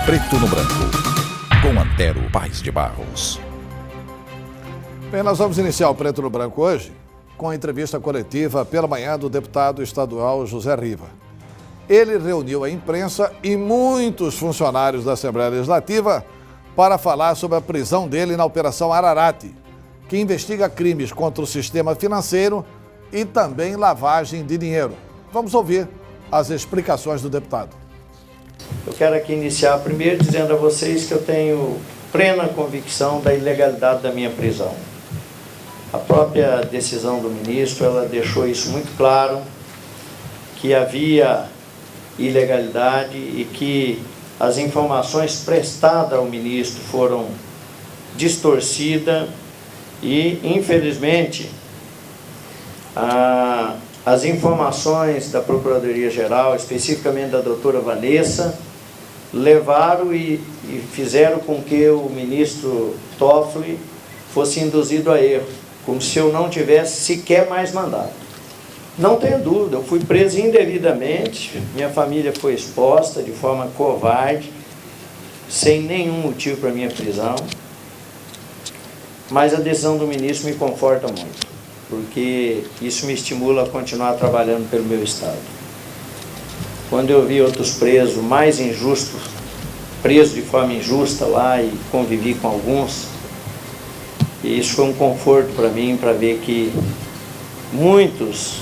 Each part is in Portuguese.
Preto no Branco, com Antero Paes de Barros. Bem, nós vamos iniciar o Preto no Branco hoje com a entrevista coletiva pela manhã do deputado estadual José Riva. Ele reuniu a imprensa e muitos funcionários da Assembleia Legislativa para falar sobre a prisão dele na Operação Ararate, que investiga crimes contra o sistema financeiro e também lavagem de dinheiro. Vamos ouvir as explicações do deputado. Eu quero aqui iniciar primeiro dizendo a vocês que eu tenho plena convicção da ilegalidade da minha prisão. A própria decisão do ministro, ela deixou isso muito claro, que havia ilegalidade e que as informações prestadas ao ministro foram distorcidas e, infelizmente, as informações da Procuradoria-Geral, especificamente da doutora Vanessa, levaram e fizeram com que o ministro Toffoli fosse induzido a erro, como se eu não tivesse sequer mais mandato. Não tenho dúvida, eu fui preso indevidamente, minha família foi exposta de forma covarde, sem nenhum motivo para minha prisão, mas a decisão do ministro me conforta muito, porque isso me estimula a continuar trabalhando pelo meu Estado. Quando eu vi outros presos mais injustos, presos de forma injusta lá e convivi com alguns, e isso foi um conforto para mim, para ver que muitos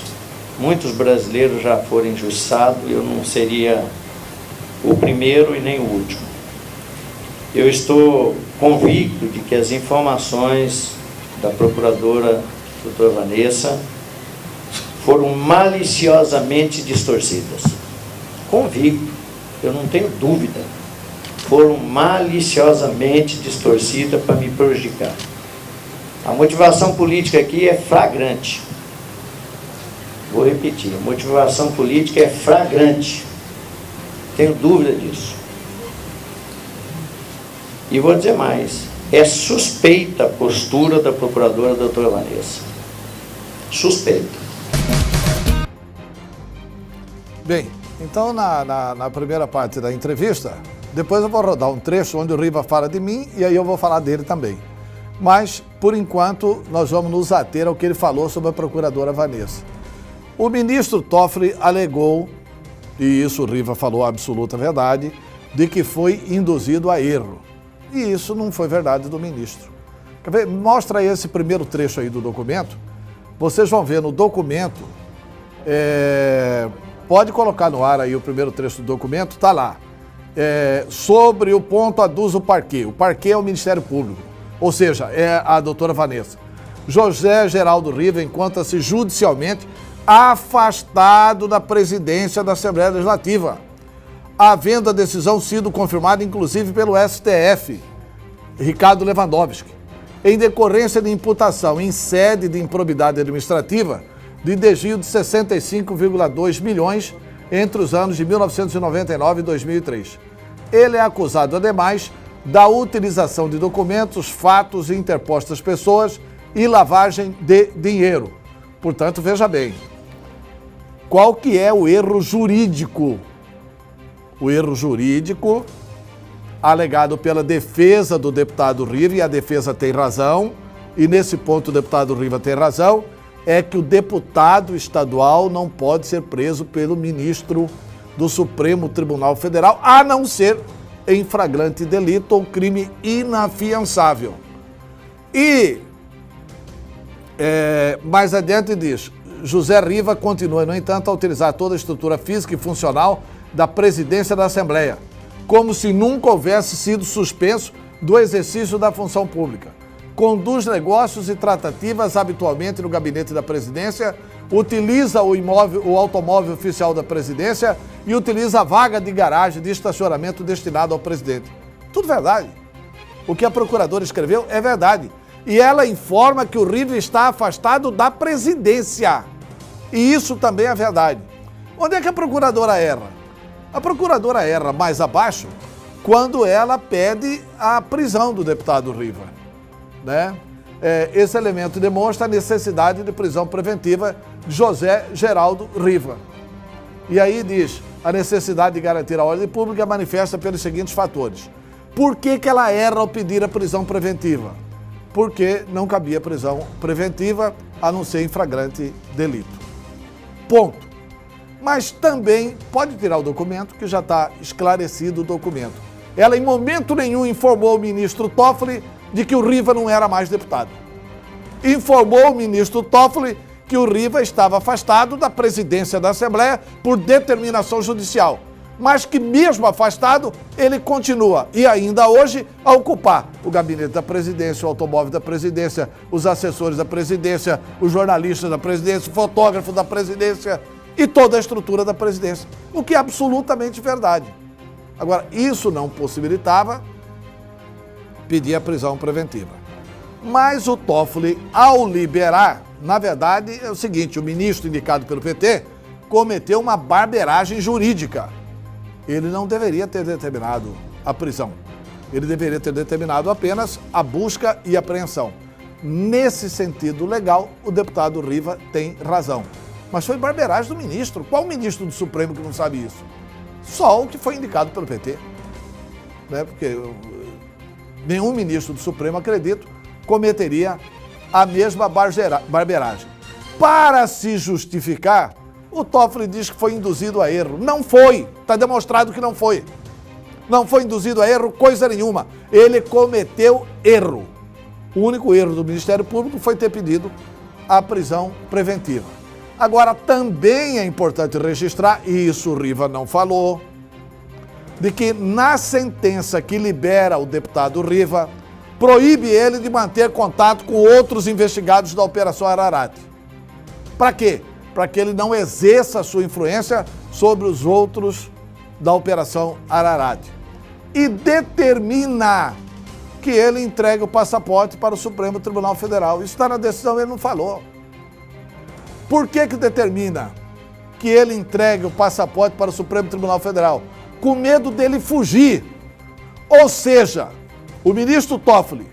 brasileiros já foram injustiçados, eu não seria o primeiro e nem o último. Eu estou convicto de que as informações da procuradora doutora Vanessa foram maliciosamente distorcidas. Convicto, eu não tenho dúvida, foram maliciosamente distorcidas para me prejudicar. A motivação política aqui é flagrante. Vou repetir, a motivação política é flagrante. Tenho dúvida disso. E vou dizer mais, é suspeita a postura da procuradora doutora Vanessa. Suspeita. Bem, então na primeira parte da entrevista, depois eu vou rodar um trecho onde o Riva fala de mim e aí eu vou falar dele também. Mas, por enquanto, nós vamos nos ater ao que ele falou sobre a procuradora Vanessa. O ministro Toffoli alegou, e isso o Riva falou a absoluta verdade, de que foi induzido a erro. E isso não foi verdade do ministro. Quer ver? Mostra aí esse primeiro trecho aí do documento. Vocês vão ver no documento, pode colocar no ar aí o primeiro trecho do documento, está lá. Sobre o ponto aduzo o parquê. O parquê é o Ministério Público, ou seja, é a doutora Vanessa. José Geraldo Riva encontra-se judicialmente afastado da presidência da Assembleia Legislativa, havendo a decisão sido confirmada, inclusive, pelo STF, Ricardo Lewandowski, em decorrência de imputação em sede de improbidade administrativa de desvio de 65,2 milhões entre os anos de 1999 e 2003. Ele é acusado, ademais, da utilização de documentos, fatos e interpostas pessoas e lavagem de dinheiro. Portanto, veja bem, qual que é o erro jurídico? O erro jurídico alegado pela defesa do deputado Riva, e a defesa tem razão, e nesse ponto o deputado Riva tem razão, é que o deputado estadual não pode ser preso pelo ministro do Supremo Tribunal Federal, a não ser em flagrante delito ou crime inafiançável. E, mais adiante diz, José Riva continua, no entanto, a utilizar toda a estrutura física e funcional da presidência da Assembleia, como se nunca houvesse sido suspenso do exercício da função pública. Conduz negócios e tratativas habitualmente no gabinete da presidência, utiliza o automóvel oficial da presidência e utiliza a vaga de garagem de estacionamento destinada ao presidente. Tudo verdade. O que a procuradora escreveu é verdade. E ela informa que o Riva está afastado da presidência. E isso também é verdade. Onde é que a procuradora erra? A procuradora erra mais abaixo quando ela pede a prisão do deputado Riva, né? Esse elemento demonstra a necessidade de prisão preventiva de José Geraldo Riva. E aí diz, a necessidade de garantir a ordem pública manifesta pelos seguintes fatores. Por que ela erra ao pedir a prisão preventiva? Porque não cabia prisão preventiva, a não ser em flagrante delito. Ponto. Mas também pode tirar o documento, que já está esclarecido o documento. Ela em momento nenhum informou o ministro Toffoli de que o Riva não era mais deputado. Informou o ministro Toffoli que o Riva estava afastado da presidência da Assembleia por determinação judicial, mas que mesmo afastado, ele continua, e ainda hoje, a ocupar o gabinete da presidência, o automóvel da presidência, os assessores da presidência, os jornalistas da presidência, o fotógrafo da presidência e toda a estrutura da presidência, o que é absolutamente verdade. Agora, isso não possibilitava pedir a prisão preventiva. Mas o Toffoli, ao liberar, na verdade, é o seguinte, o ministro indicado pelo PT cometeu uma barbeiragem jurídica. Ele não deveria ter determinado a prisão. Ele deveria ter determinado apenas a busca e apreensão. Nesse sentido legal, o deputado Riva tem razão. Mas foi barbeiragem do ministro. Qual ministro do Supremo que não sabe isso? Só o que foi indicado pelo PT. Né? Porque nenhum ministro do Supremo, acredito, cometeria a mesma barbeiragem. Para se justificar, o Toffoli diz que foi induzido a erro. Não foi. Está demonstrado que não foi. Não foi induzido a erro coisa nenhuma. Ele cometeu erro. O único erro do Ministério Público foi ter pedido a prisão preventiva. Agora, também é importante registrar, e isso o Riva não falou, de que na sentença que libera o deputado Riva, proíbe ele de manter contato com outros investigados da Operação Ararate. Para quê? Para que ele não exerça a sua influência sobre os outros da Operação Ararate. E determina que ele entregue o passaporte para o Supremo Tribunal Federal. Isso está na decisão, ele não falou. Por que determina que ele entregue o passaporte para o Supremo Tribunal Federal? Com medo dele fugir. Ou seja, o ministro Toffoli,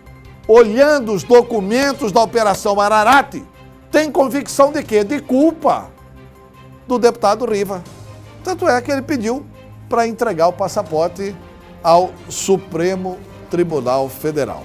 olhando os documentos da Operação Ararate, tem convicção de quê? De culpa do deputado Riva. Tanto é que ele pediu para entregar o passaporte ao Supremo Tribunal Federal.